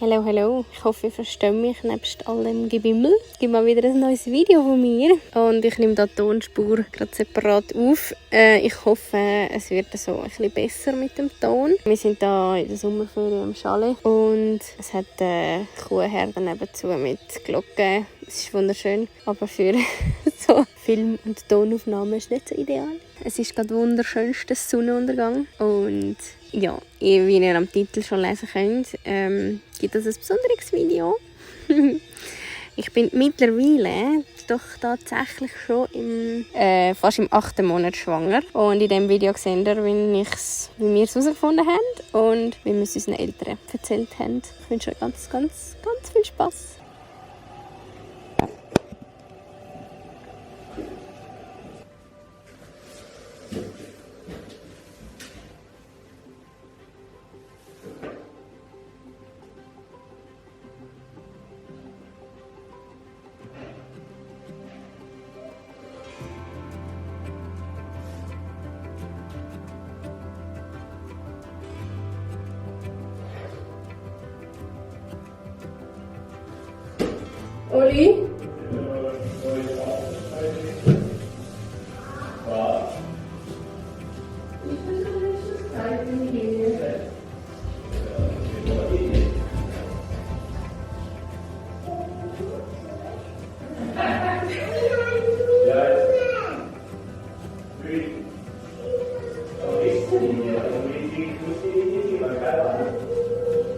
Hallo, hallo. Ich hoffe, ihr versteht mich nebst all dem Gebimmel. Es gibt mal wieder ein neues Video von mir. Und ich nehme da die Tonspur gerade separat auf. Ich hoffe, es wird so ein bisschen besser mit dem Ton. Wir sind da in der Sommerferien am Chalet. Und es hat Kuhherde nebenzu mit Glocken. Es ist wunderschön. Aber für so Film- und Tonaufnahmen ist es nicht so ideal. Es ist gerade wunderschönster Sonnenuntergang. Und ja, wie ihr am Titel schon lesen könnt, gibt es ein besonderes Video. Ich bin mittlerweile doch tatsächlich schon fast im 8. Monat schwanger. Und in diesem Video seht ihr, wie wir es herausgefunden haben und wie wir es unseren Eltern erzählt haben. Ich wünsche euch ganz, ganz, ganz viel Spass. Oli?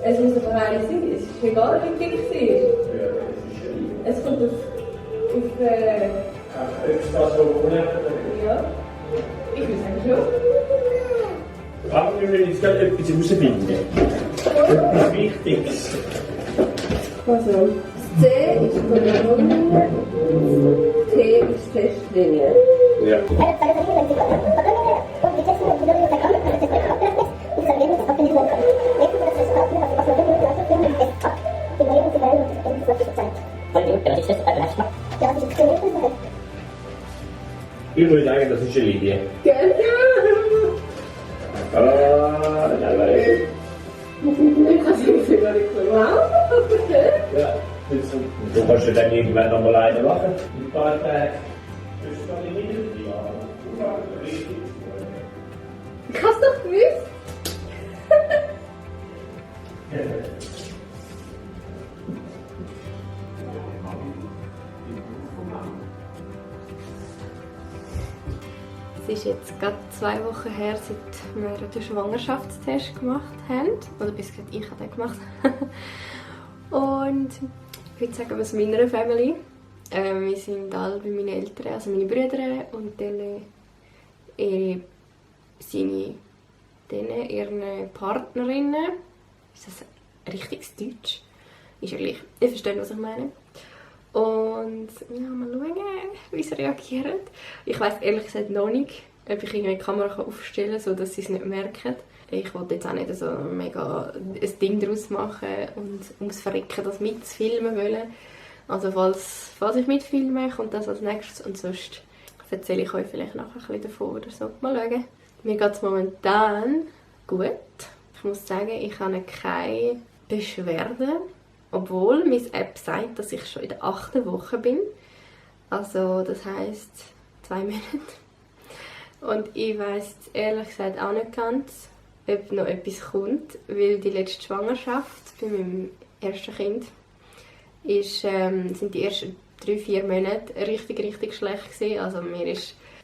Es muss aber eine sein, es ist egal, wie dick sie ist. Es kommt auf ja. Ich will sagen schon. Aber wir müssen jetzt gerade etwas herausfinden. Etwas Wichtiges. Also, das C ist Kolonne, T ist Testlinie. Ja. Ich würde sagen, das ist eine Linie. Ich kann es nicht gar nicht wow. Ja, du kannst ja dann irgendwann noch mal eine machen. In ein paar Tagen. Das ist doch nicht richtig. Ich hab's doch gewusst. Es ist jetzt gerade 2 Wochen her, seit wir den Schwangerschaftstest gemacht haben. Oder bis gerade ich habe den gemacht. Und ich würde sagen, aus meiner Family. Wir sind alle bei meinen Eltern, also meine Brüder und dann ihre Partnerinnen. Ist das richtiges Deutsch? Ist ja gleich. Ihr versteht, was ich meine. Und ja, mal schauen, wie sie reagieren. Ich weiss ehrlich gesagt noch nicht, ob ich eine Kamera aufstellen kann, sodass sie es nicht merken. Ich wollte jetzt auch nicht so mega ein Ding daraus machen und ums Verrecken das mitzufilmen wollen. Also falls ich mitfilme, kommt das als nächstes und sonst erzähle ich euch vielleicht nachher ein bisschen davon oder so. Mal schauen. Mir geht es momentan gut. Ich muss sagen, ich habe keine Beschwerden. Obwohl meine App sagt, dass ich schon in der 8. Woche bin. Also das heisst 2 Monate. Und ich weiss ehrlich gesagt auch nicht ganz, ob noch etwas kommt. Weil die letzte Schwangerschaft bei meinem ersten Kind sind die ersten 3-4 Monate richtig schlecht gewesen. Also mir war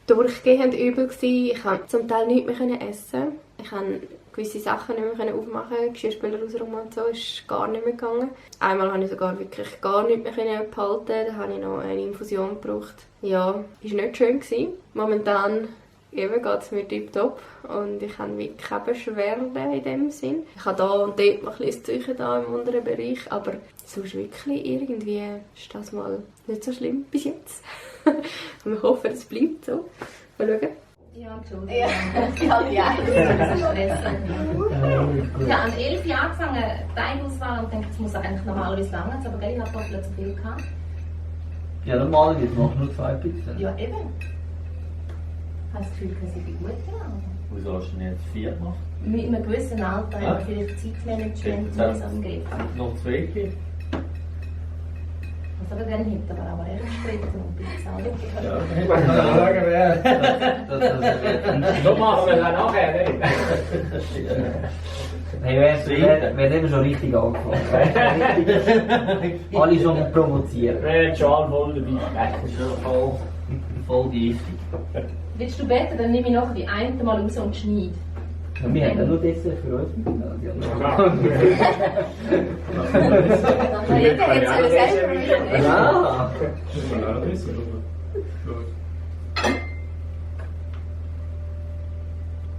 durchgehend übel gewesen. Ich konnte zum Teil nichts mehr essen. Ich konnte gewisse Sachen nicht mehr aufmachen, Geschirrspüler ausräumen und so, ist gar nicht mehr gegangen. Einmal konnte ich sogar wirklich gar nicht mehr behalten, da habe ich noch eine Infusion gebraucht. Ja, war nicht schön gewesen. Momentan geht es mir tiptop und ich habe wirklich keine Beschwerden in dem Sinn. Ich habe da und dort noch ein bisschen Zeichen da im unteren Bereich, aber sonst wirklich irgendwie ist das mal nicht so schlimm bis jetzt. Und wir hoffen, es bleibt so. Mal schauen. Ja, Entschuldigung. Ja. Das ist stressig. Ich habe an 11 Jahren angefangen, Beilauswahl und dachte, es muss eigentlich normalerweise lang, aber gell, ich habe doppelt so viel gehabt. Ja, normalerweise machst du nur 2 Pizzen. Ja, eben. Ich habe das Gefühl, dass ich gut bin. Wieso hast du denn jetzt 4 gemacht? Mit einem gewissen Alter haben wir vielleicht Zeitmanagement Ja. muss am Griff. Noch 2 Kilo? Also aber dann hätte er aber eher gestritten und Pizza. So machen wir dann nachher nicht. Hey, wir haben schon richtig angefangen. Alle schon provozieren. Wir haben schon alle voll dabei. Das ist schon voll giftig. Willst du beten, dann nehme ich nachher die eine mal raus und schneide. Wir haben ja nur das für uns miteinander. Jeder hat so selber wieder. Ja.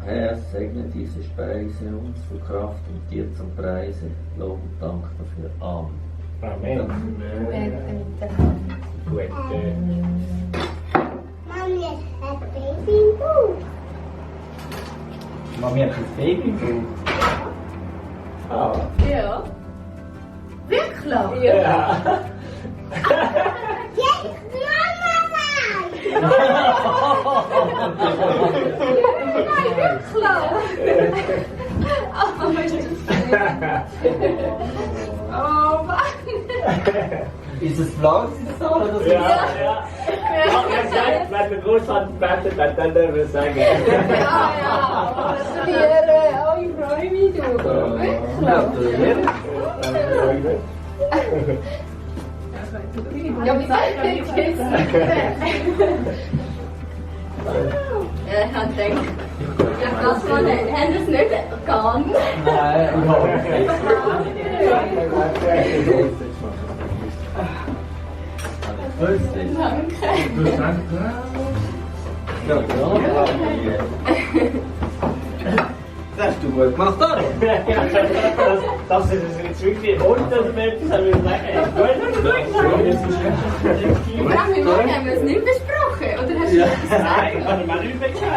Herr, segne diese Speise uns für Kraft und dir zum Preise. Lob und Dank dafür. Amen. Amen. Gut. Mami, es hat Baby im Bauch. Mami hat das Baby im Bauch. Ah. Ja. Wirklich? Ja. Ja, ich will Mama sein. Klar. Aber ist das oh Mann. Ist es blau, ist es so? Oder so? Ja, ja. Ja, ich sage, wenn der Großvater betet, dann dürfen wir sagen. Ja, oh, ich freue mich, du. Ja, wie sagt man jetzt? Ja, ich habe gedacht, das war nicht. Haben das nicht gegangen? Nein, überhaupt nicht. Ja, Das hast du gut gemacht, oder? Das ist jetzt wirklich unter dem etwas, haben wir gesagt. Aber auch mit Morgen haben wir es nicht besprochen, oder hast du Ja, das gesagt? nein, ich habe mir nicht mehr gesagt.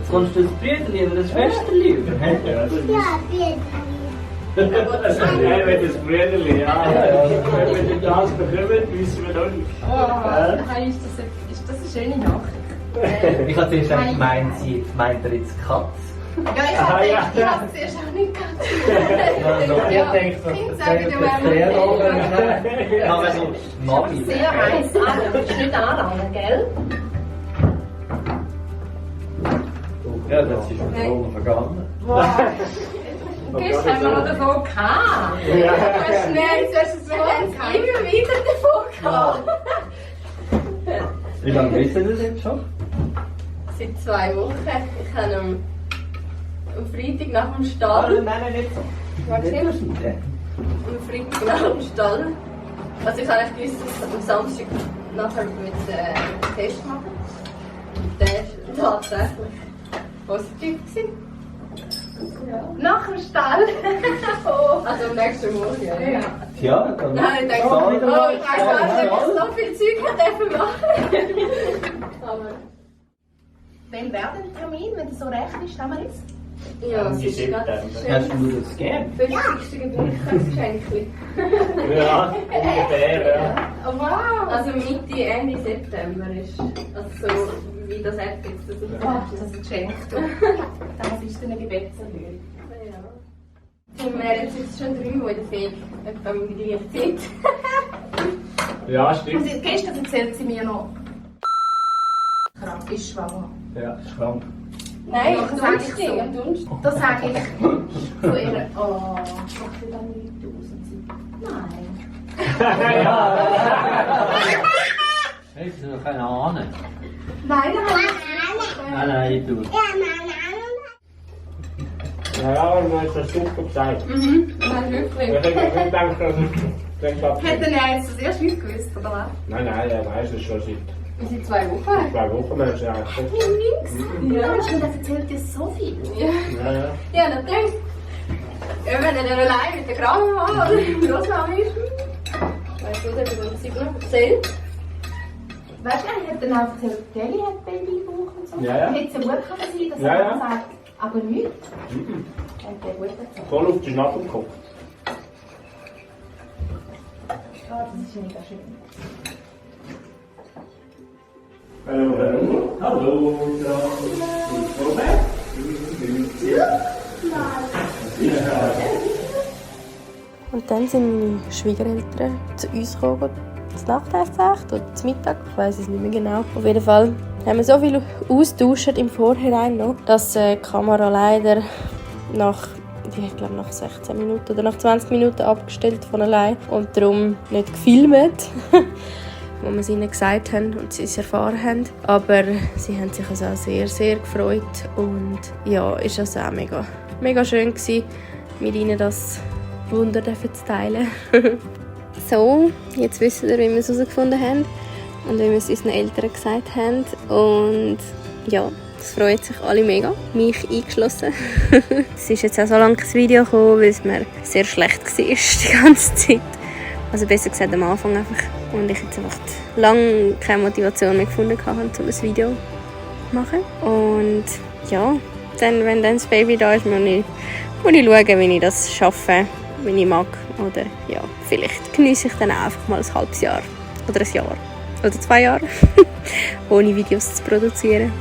Kommst du das Brüderli oder das Schwesterli über? Ja, Baby. Ja, wenn das Brüderli, ja. Wenn wir das bekommen, wissen wir noch nicht. Ist das eine schöne Nachricht? Ich habe zuerst gemeint, sie meint er jetzt Katz. Ja, ich habe gedacht, ich habe es zuerst auch nicht gehabt. Ja, ich denke, Kinder sagen ja Ja, aber so, Mami. Sehr heiß an, aber ist nicht anlangen, gell? ja, das ist schon Corona vergangen. Gestern haben wir noch davon gehabt. Ja. Schnell, du hast es so immer wieder davon gehabt. Wie lange wisst ihr das jetzt schon? Seit 2 Wochen. Ich habe am Freitag nach dem Stall. Nein, nicht so. Warte, am Freitag nach dem Stall. Also ich habe nicht gewusst, dass ich am Samstag nachher mit Test machen. Der war tatsächlich positiv gewesen. Nach dem Stall. Also am nächsten Morgen. Ja. Ja, dann. Nein, ich denke, oh, ich weiß gar nicht, ob ich so viel Zeug dürfen machen. Aber Wann wäre der Termin, wenn es so recht ist, haben wir jetzt? ja, es ist gerade Hast du das gern? 50. Geburtstagsgeschenk. Ja, ungefähr, ja. Oh, wow! Also Mitte, Ende September ist also so, wie das App jetzt das ich Das ist ein Geschenk. Das ist eine Gebetserhöhung. Ja. Und wir haben jetzt schon 3, die in der Ferien etwa um die gleiche Zeit. Ja, stimmt. Und gestern erzählt sie mir noch, krank ist schwanger. Ja. Schrank. Nein, Ja, am das sage ich Donnerstag, so. am Donnerstag. Das sage ich von ihr. Oh, macht ihr dann nicht raus? Nein. Hast du noch keine Ahnung? Nein, Nein, ich tue. Ja, Mama. Ja, aber du hast das super gesagt. Nein, wirklich. Ich denke, das Hätte er jetzt das erst nicht gewusst, oder was? Nein, er weiß es schon seit Seit 2 Wochen. 2 Wochen. Wir haben es ja eigentlich schon. Ja, und das erzählt dir so viel. Ja, ja. Ja, natürlich. Ja, wenn er dann allein mit der Grandmama oder mit der Großmama ist. Weißt du, das hat sie noch erzählt. Weißt du, er hat dann auch erzählt, Kelly hat Baby im Bauch und so. Ja, ja. Hätte es ja gut können sein, dass Ja, er ja. dann sagt, aber nichts. Hat er gut erzählt. Voll auf die Schnabel gekommen. Ja, das ist mega schön. Hallo, hallo. Hallo, Robert. Und dann sind meine Schwiegereltern zu uns gekommen, zu Nachtessen oder zu Mittag, ich weiss es nicht mehr genau. Auf jeden Fall haben wir so viel austauscht im Vorhinein noch, dass die Kamera leider nach 16 Minuten oder nach 20 Minuten abgestellt von allein und darum nicht gefilmt, wo wir es ihnen gesagt haben und sie es erfahren haben. Aber sie haben sich also auch sehr, sehr gefreut und ja, ist also auch mega, mega schön gewesen, mit ihnen das Wunder zu teilen. So, jetzt wissen wir, wie wir es herausgefunden haben und wie wir es unseren Eltern gesagt haben. Und ja, es freut sich alle mega, mich eingeschlossen. Es ist jetzt auch so lange kein Video gekommen, weil es mir sehr schlecht war die ganze Zeit. Also besser gesagt am Anfang einfach. Und ich jetzt einfach lange keine Motivation mehr gefunden habe, um ein Video zu machen. Und ja, dann, wenn dann das Baby da ist, muss ich schauen, wie ich das schaffe, wie ich mag. Oder ja, vielleicht genieße ich dann auch einfach mal ein halbes Jahr oder ein Jahr oder 2 Jahre, ohne Videos zu produzieren.